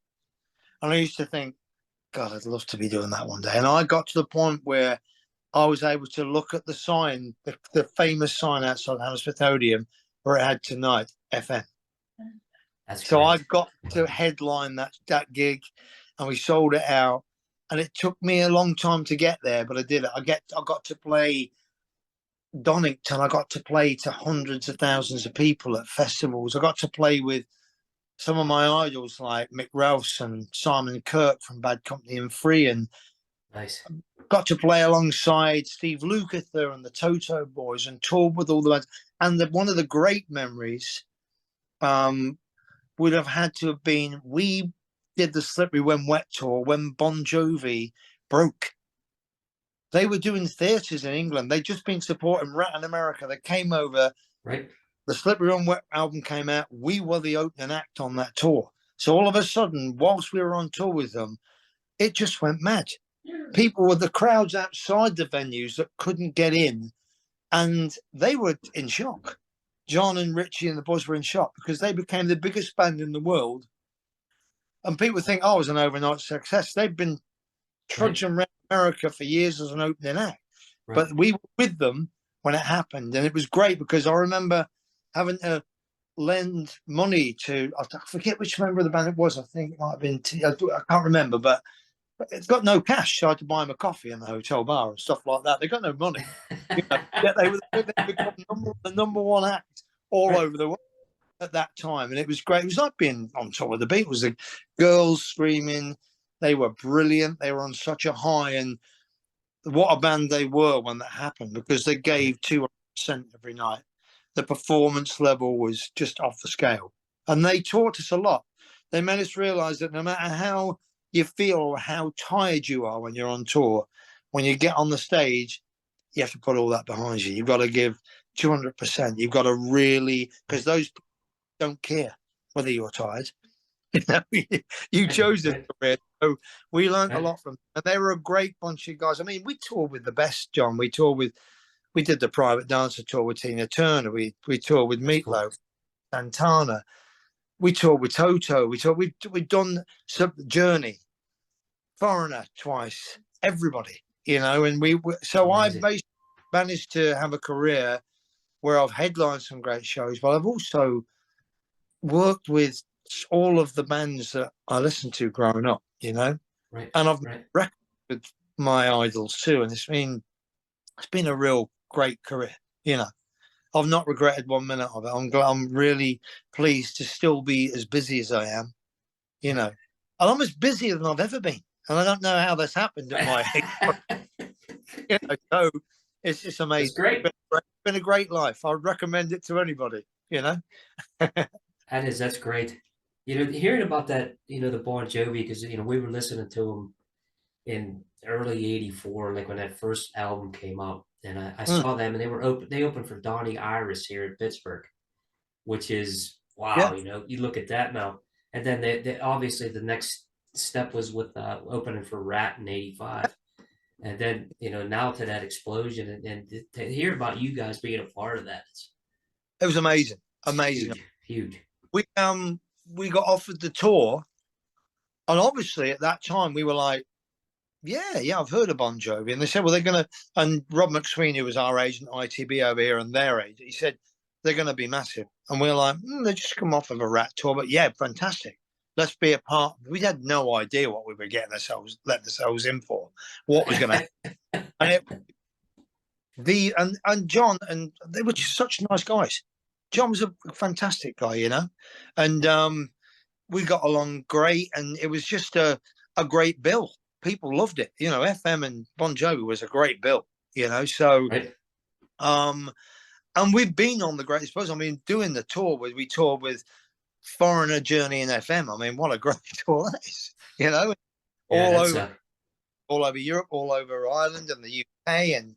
Speaker 2: And I used to think, God, I'd love to be doing that one day. And I got to the point where I was able to look at the sign, the famous sign outside Hammersmith Odeon, where it had "Tonight FM."
Speaker 1: That's
Speaker 2: So I
Speaker 1: great.
Speaker 2: got to headline that gig, and we sold it out. And it took me a long time to get there, but I did it. I got to play Donington. I got to play to hundreds of thousands of people at festivals. I got to play with some of my idols like Mick Rouse and Simon Kirke from Bad Company and Free, and
Speaker 1: Nice.
Speaker 2: got to play alongside Steve Lukather and the Toto Boys, and toured with all the bands. And one of the great memories would have had to have been, we did the Slippery When Wet tour when Bon Jovi broke. They were doing theatres in England. They'd just been supporting Rat in America. They came over.
Speaker 1: Right.
Speaker 2: The Slippery When Wet album came out. We were the opening act on that tour. So all of a sudden, whilst we were on tour with them, it just went mad. People were the crowds outside the venues that couldn't get in, and they were in shock. John and Richie and the boys were in shock because they became the biggest band in the world. And people think, oh, it was an overnight success. They've been trudging around America for years as an opening act.
Speaker 1: Right.
Speaker 2: But we were with them when it happened. And it was great because I remember having to lend money to, I forget which member of the band it was. I think it might have been, I can't remember, but it's got no cash. So I had to buy them a coffee in the hotel bar and stuff like that. They got no money. You know, yet they become the number one act all over the world at that time. And it was great. It was like being on top of the Beatles. The girls screaming. They were brilliant. They were on such a high. And what a band they were when that happened, because they gave 200% every night. The performance level was just off the scale. And they taught us a lot. They made us realize that no matter how you feel or how tired you are when you're on tour, when you get on the stage, you have to put all that behind you. You've got to give 200%. You've got to really, because those people don't care whether you're tired. You know, you chose this career. So we learned a lot from them. And they were a great bunch of guys. I mean, we toured with the best, John. We did the Private Dancer tour with Tina Turner. We toured with Meatloaf, Santana. We toured with Toto. We'd done Journey, Foreigner twice, everybody, you know. And I basically managed to have a career where I've headlined some great shows, but I've also worked with all of the bands that I listened to growing up, you know.
Speaker 1: Right.
Speaker 2: And I've recorded with my idols too, and it's been a real great career, you know. I've not regretted 1 minute of it. I'm really pleased to still be as busy as I am, you know. And I'm as busier than I've ever been. And I don't know how that's happened at my age. You know, so it's amazing.
Speaker 1: It's great.
Speaker 2: It's been a great life. I would recommend it to anybody, you know.
Speaker 1: That's great. You know, hearing about that, you know, the Bon Jovi, because, you know, we were listening to him in early '84, like when that first album came out. And I saw them, and they opened for Donnie Iris here in Pittsburgh, which is wow.
Speaker 2: Yeah.
Speaker 1: You know, you look at that now, and then they obviously the next step was with opening for Rat in '85, and then, you know, now to that explosion, and to hear about you guys being a part of that,
Speaker 2: it was amazing. Amazing.
Speaker 1: Huge.
Speaker 2: We got offered the tour, and obviously at that time we were like, yeah, I've heard of Bon Jovi. And they said, well, they're going to, and Rob McSweeney, who was our agent, ITB over here, and their agent, he said, they're going to be massive. And we're like, they just come off of a Rat tour, but yeah, fantastic. Let's be a part. We had no idea what we were letting ourselves in for, what was going to happen. And John, and they were just such nice guys. John was a fantastic guy, you know, and we got along great, and it was just a great bill. People loved it, you know. FM and Bon Jovi was a great bill, you know. So, and we've been on the great suppose. I mean, doing the tour we toured with Foreigner, Journey, and FM. I mean, what a great tour that is, you know. All over Europe, all over Ireland and the UK, and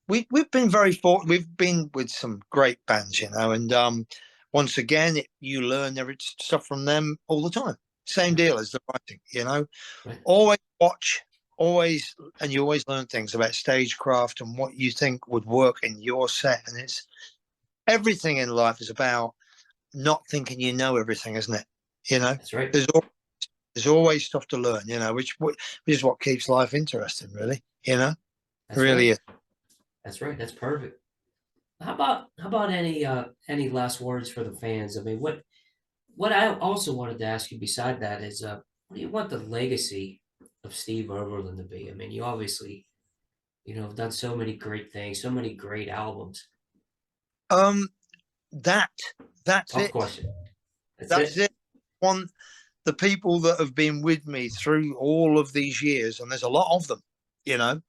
Speaker 2: we've been very fortunate. We've been with some great bands, you know, and once again, you learn stuff from them all the time. Same deal as the writing, you know. Always watch always, and you always learn things about stagecraft and what you think would work in your set. And it's everything in life is about not thinking you know everything, isn't it?
Speaker 1: That's right.
Speaker 2: There's always stuff to learn, which is what keeps life interesting, really. It
Speaker 1: That's
Speaker 2: really
Speaker 1: right.
Speaker 2: is.
Speaker 1: That's right. That's perfect. How about any last words for the fans? I mean, what I also wanted to ask you beside that is what do you want the legacy of Steve Overland to be? I mean, you obviously, have done so many great things, so many great albums.
Speaker 2: Um, that that's
Speaker 1: Tough
Speaker 2: it.
Speaker 1: question. That's
Speaker 2: That's
Speaker 1: it.
Speaker 2: it. One, the people that have been with me through all of these years, and there's a lot of them, you know,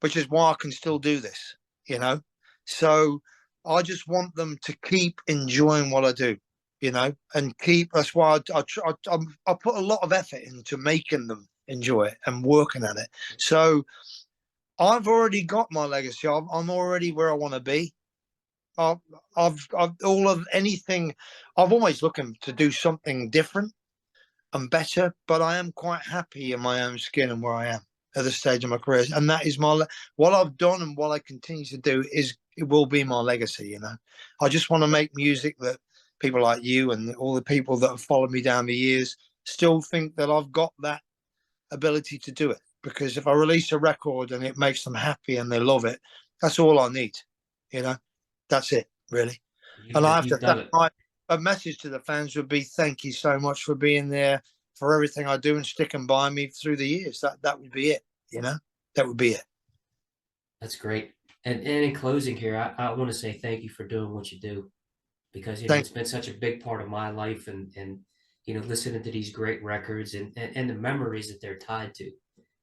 Speaker 2: which is why I can still do this, you know. So I just want them to keep enjoying what I do, and keep. That's why I put a lot of effort into making them enjoy it and working at it. So I've already got my legacy. I'm already where I want to be. I've all of anything. I've always looking to do something different and better, but I am quite happy in my own skin and where I am at this stage of my career. And that is what I've done and what I continue to do it will be my legacy. I just want to make music that people like you and all the people that have followed me down the years still think that I've got that ability to do it. Because if I release a record and it makes them happy and they love it, that's all I need. You know, that's it, really. And I have
Speaker 1: You've
Speaker 2: to,
Speaker 1: done it.
Speaker 2: a message to the fans would be thank you so much for being there for everything I do and sticking by me through the years. That would be it, that would be it.
Speaker 1: That's great. And in closing here, I want to say thank you for doing what you do because
Speaker 2: Thank
Speaker 1: it's been such a big part of my life and listening to these great records and the memories that they're tied to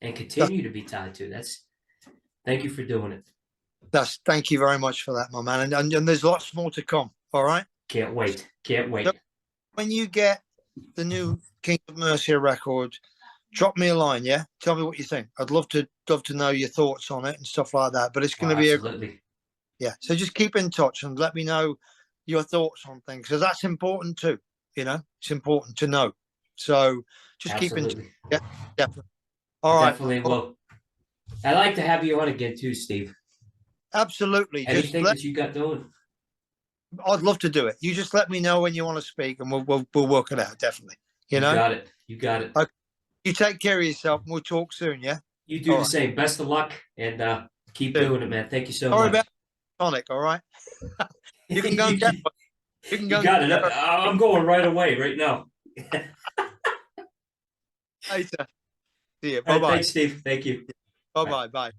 Speaker 1: and continue to be tied to. Thank you for doing it.
Speaker 2: Thank you very much for that, my man. And there's lots more to come. All right.
Speaker 1: Can't wait. Can't wait.
Speaker 2: So when you get the new Kings of Mercia record, drop me a line, yeah. Tell me what you think. I'd love to know your thoughts on it and stuff like that. But it's going to be
Speaker 1: absolutely.
Speaker 2: Yeah. So just keep in touch and let me know your thoughts on things because that's important too. It's important to know. So just
Speaker 1: absolutely.
Speaker 2: keep in touch. Yeah, definitely.
Speaker 1: All
Speaker 2: All right.
Speaker 1: definitely will. I'd like to have you on again too, Steve.
Speaker 2: Absolutely.
Speaker 1: Anything that you got doing?
Speaker 2: I'd love to do it. You just let me know when you want to speak, and we'll work it out. Definitely.
Speaker 1: You got it. You got it.
Speaker 2: Okay. You take care of yourself, and we'll talk soon. Yeah.
Speaker 1: You do the same. Best of luck, and keep doing it, man. Thank you so much.
Speaker 2: Sorry about Sonic. All right. You can go and get one.
Speaker 1: You got it. I'm going right away, right now.
Speaker 2: Later. See you. Bye bye.
Speaker 1: Thanks, Steve. Thank you.
Speaker 2: Bye bye. Bye.